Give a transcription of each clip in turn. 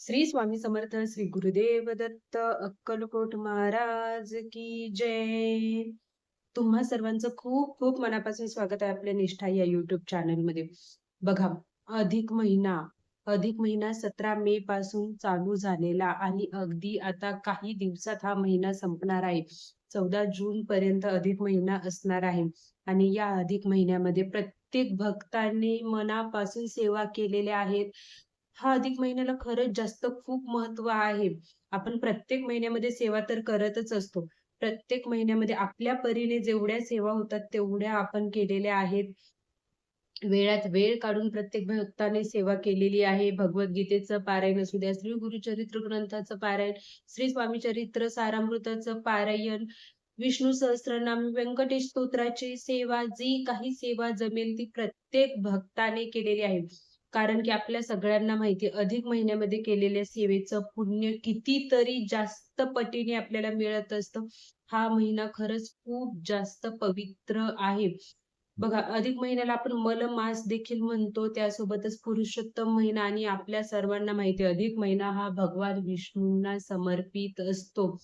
श्री स्वामी समर्थ श्री गुरुदेव दत्त अक्कलकोट महाराज की जय. तुम्हा सर्वांचं खूप खूप मनापासून स्वागत आहे आपल्या निष्ठा या युट्यूब चॅनल मध्ये. बघा, अधिक महिना अधिक महिना 17 मे पासून चालू झालेला आणि अगदी आता काही दिवसात हा महिना संपणार आहे. 14 जून पर्यंत अधिक महिना असणार आहे. आणि या अधिक महिन्यामध्ये प्रत्येक भक्तांनी मनापासून सेवा केलेल्या आहेत. हा अधिक महिन्याला खरंच जास्त खूप महत्व आहे. आपण प्रत्येक महिन्यामध्ये सेवा तर करतच असतो. प्रत्येक महिन्यामध्ये आपल्या परीने जेवढ्या सेवा होतात तेवढ्या आपण केलेल्या आहेत. वेळात वेळ काढून प्रत्येक भक्ताने सेवा केलेली आहे. भगवद्गीतेचं पारायण असू द्या, श्री गुरुचरित्र ग्रंथाचं पारायण, श्री स्वामी चरित्र सारामृताचं पारायण, विष्णू सहस्त्रनाम, व्यंकटेश स्तोत्राची सेवा, जी काही सेवा जमेल ती प्रत्येक भक्ताने केलेली आहे. कारण की आपल्या सगळ्यांना माहिती आहे, अधिक महिन्यामध्ये केलेल्या सेवेचं पुण्य कितीतरी जास्त पटीने आपल्याला मिळत असतं. हा महिना खरंच खूप जास्त पवित्र आहे. बघा, अधिक महिन्याला आपण मलमास देखील म्हणतो. त्यासोबतच पुरुषोत्तम महिना आणि आपल्या सर्वांना माहिती आहे, अधिक महिना हा भगवान विष्णूंना समर्पित असतो.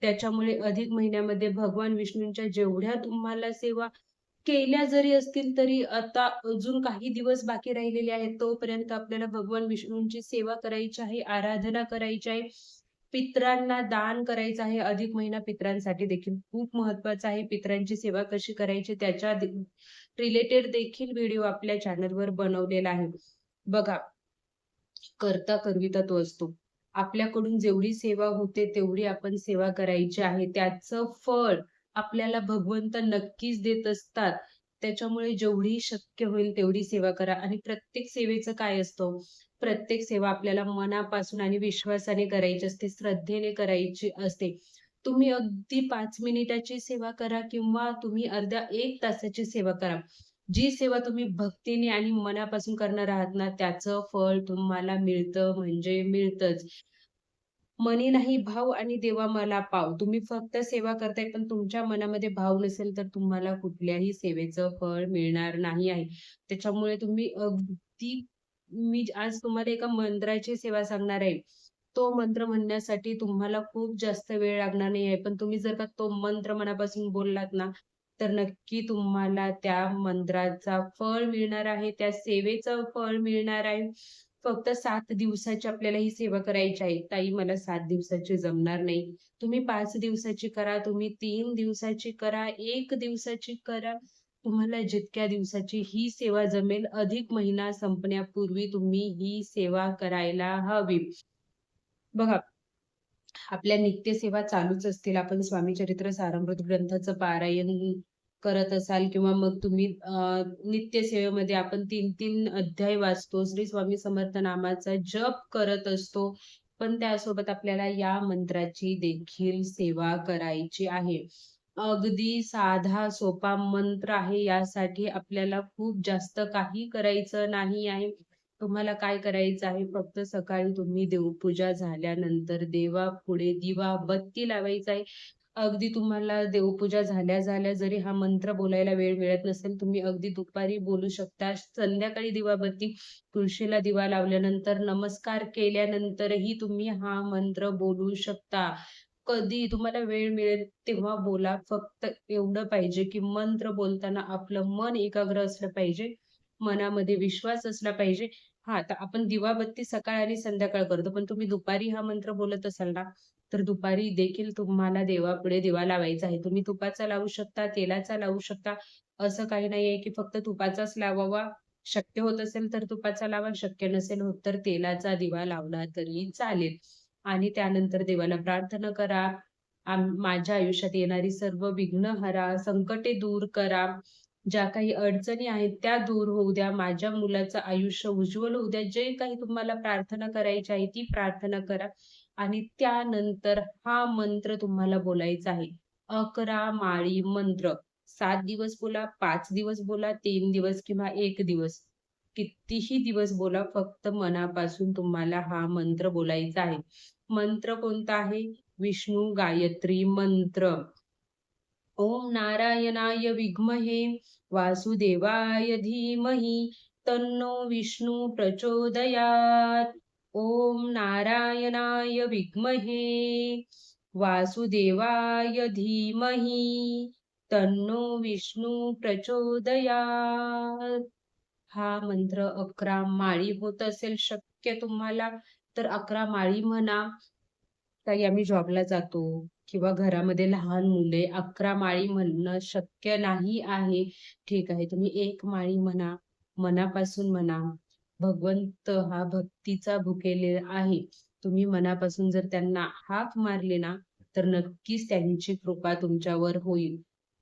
त्याच्यामुळे अधिक महिन्यामध्ये भगवान विष्णूंच्या जेवढ्या तुम्हाला सेवा केल्या जरी असतील, तरी आता अजून काही दिवस बाकी राहिलेले आहेत. तोपर्यंत आपल्याला भगवान विष्णूंची सेवा करायची आहे, आराधना करायची आहे. पितरांना दान करायचं आहे. अधिक महिना पितरांसाठी देखील खूप महत्त्वाचा आहे. पितरांची सेवा कशी करायची त्याच्या रिलेटेड देखील व्हिडिओ आपल्या चॅनलवर बनवलेला आहे. बघा, करता करविता तो असतो. आपल्याकडून जेवढी सेवा होते तेवढी आपण सेवा करायची आहे. त्याचं फळ आपल्याला भगवंत नक्कीच देत असतात. त्याच्यामुळे जेवढी शक्य होईल तेवढी सेवा करा आणि प्रत्येक सेवेचं काय असतं, प्रत्येक सेवा आपल्याला मनापासून आणि विश्वासाने करायची असते, श्रद्धेने करायची असते. तुम्ही अगदी 5 मिनिटाची सेवा करा किंवा तुम्ही अर्ध्या 1 तासाची सेवा करा. जी सेवा तुम्ही भक्तीने आणि मनापासून करणार आहात ना, त्याचं फळ तुम्हाला मिळतं म्हणजे मिळतंच. मनी नाही भाव आणि देवा मला पाव. तुम्ही फक्त सेवा करताय, पण तुमच्या मनामध्ये भाव नसेल, तर तुम्हाला कुठल्याही सेवेचं फळ मिळणार नाही आहे. त्याच्यामुळे तुम्ही अगदी मी आज तुम्हाला एका मंत्राची सेवा सांगणार आहे. तो मंत्र म्हणण्यासाठी तुम्हाला खूप जास्त वेळ लागणार नाही आहे. पण तुम्ही जर का तो मंत्र मनापासून बोललात ना, तर नक्की तुम्हाला त्या मंत्राचा फळ मिळणार आहे, त्या सेवेचं फळ मिळणार आहे. फक्त 7 दिवसाची आपल्याला ही सेवा करायची आहे. ताई मला 7 दिवसाची जमणार नाही. तुम्ही 5 दिवसाची करा, तुम्ही 3 दिवसाची करा, 1 दिवसाची करा. तुम्हाला जितक्या दिवसाची ही सेवा जमेल, अधिक महिना संपण्यापूर्वी तुम्ही ही सेवा करायला हवी. बघा, आपल्या नित्यसेवा चालूच असतील. आपण स्वामी चरित्र सारामृत ग्रंथाचं पारायण करत असाल किंवा मग तुम्ही नित्यसेवेमध्ये आपण 3-3 अध्याय वाचतो. श्री स्वामी समर्थ नामाचा जप करत असतो. पण त्यासोबत आपल्याला या मंत्राची देखील सेवा करायची आहे. अगदी साधा सोपा मंत्र आहे. यासाठी आपल्याला खूप जास्त काही करायचं नाही आहे. तुम्हाला काय करायचं आहे, फक्त सकाळी तुम्ही देवपूजा झाल्यानंतर देवापुढे दिवा-बत्ती लावायचा आहे. अगदी तुम्हाला देवपूजा झाल्या-झाल्या जरी हा मंत्र बोलायला वेळ मिळत नसेल, तुम्ही अगदी दुपारी बोलू शकता. संध्याकाळी दिवाबत्ती, तुळशीला दिवा लावल्यानंतर, नमस्कार केल्यानंतरही तुम्ही हा मंत्र बोलू शकता. कधी तुम्हाला वेळ मिळेल तेव्हा बोला. फक्त एवढं पाहिजे, की मंत्र बोलताना आपलं मन एकाग्र असलं पाहिजे. मनामध्ये विश्वास असला पाहिजे. हां, तर आपण दिवाबत्ती सकाळ आणि संध्याकाळ करतो. पण तुम्ही दुपारी हा मंत्र बोलत असाल ना, तर दुपारी देखील तुम्हाला देवापुढे दिवा लावायचा आहे. तुम्ही तुपाचा लावू शकता, तेलाचा लावू शकता. असं काही नाहीये, की फक्त तुपाचाच लावावा. शक्य होत असेल तर तुपाचा लावा, शक्य नसेल होत तर तेलाचा दिवा लावला तरी चालेल. आणि त्यानंतर देवाला प्रार्थना करा. माझ्या आयुष्यात येणारी सर्व विघ्न हरा, संकटे दूर करा. ज्या काही अडचणी आहेत त्या दूर होऊ द्या. माझ्या मुलाचं आयुष्य उज्ज्वल होऊ द्या. जे काही तुम्हाला प्रार्थना करायची आहे ती प्रार्थना करा आणि त्यानंतर हा मंत्र तुम्हाला बोलायचा आहे. 11 माळी मंत्र. 7 दिवस बोला, 5 दिवस बोला, 3 दिवस किंवा 1 दिवस. कितीही दिवस बोला, फक्त मनापासून तुम्हाला हा मंत्र बोलायचा आहे. मंत्र कोणता आहे? विष्णू गायत्री मंत्र. ओम नारायणाय विद्महे वासुदेवाय धीमहि तन्नो विष्णू प्रचोदयात. ओम नारायणाय विद्महे वासुदेवाय धीमहि तन्नो विष्णू प्रचोदयात. हा मंत्र 11 माळी होत असेल शक्य तुम्हाला तर 11 माळी म्हणा. ताई आम्ही जॉबला जातो किंवा घरामध्ये लहान मुले 11 माळी म्हणणं शक्य नाही आहे. ठीक आहे, तुम्ही 1 माळी म्हणा, मनापासून म्हणा. भगवंत हा भक्तीचा भुकेलेला आहे. तुम्ही मनापासून जर त्यांना हाक मारली ना, तर नक्कीच त्यांची कृपा तुमच्यावर होईल.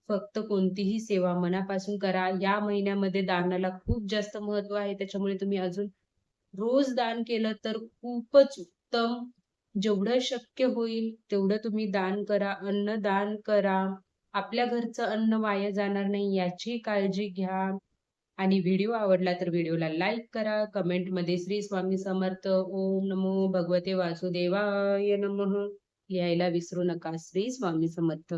फक्त कोणतीही सेवा मनापासून करा. या महिन्यामध्ये दानाला खूप जास्त महत्त्व आहे. त्याच्यामुळे तुम्ही अजून रोज दान केलं तर खूपच उत्तम. जेवढं शक्य होईल तेवढं तुम्ही दान करा, अन्नदान करा. आपल्या घरचं अन्न वाया जाणार नाही याची काळजी घ्या. आणि व्हिडिओ आवडला तर व्हिडिओला लाईक करा. कमेंटमध्ये श्री स्वामी समर्थ, ओम नमो भगवते वासुदेवाय नमः लिहायला विसरू नका. श्री स्वामी समर्थ.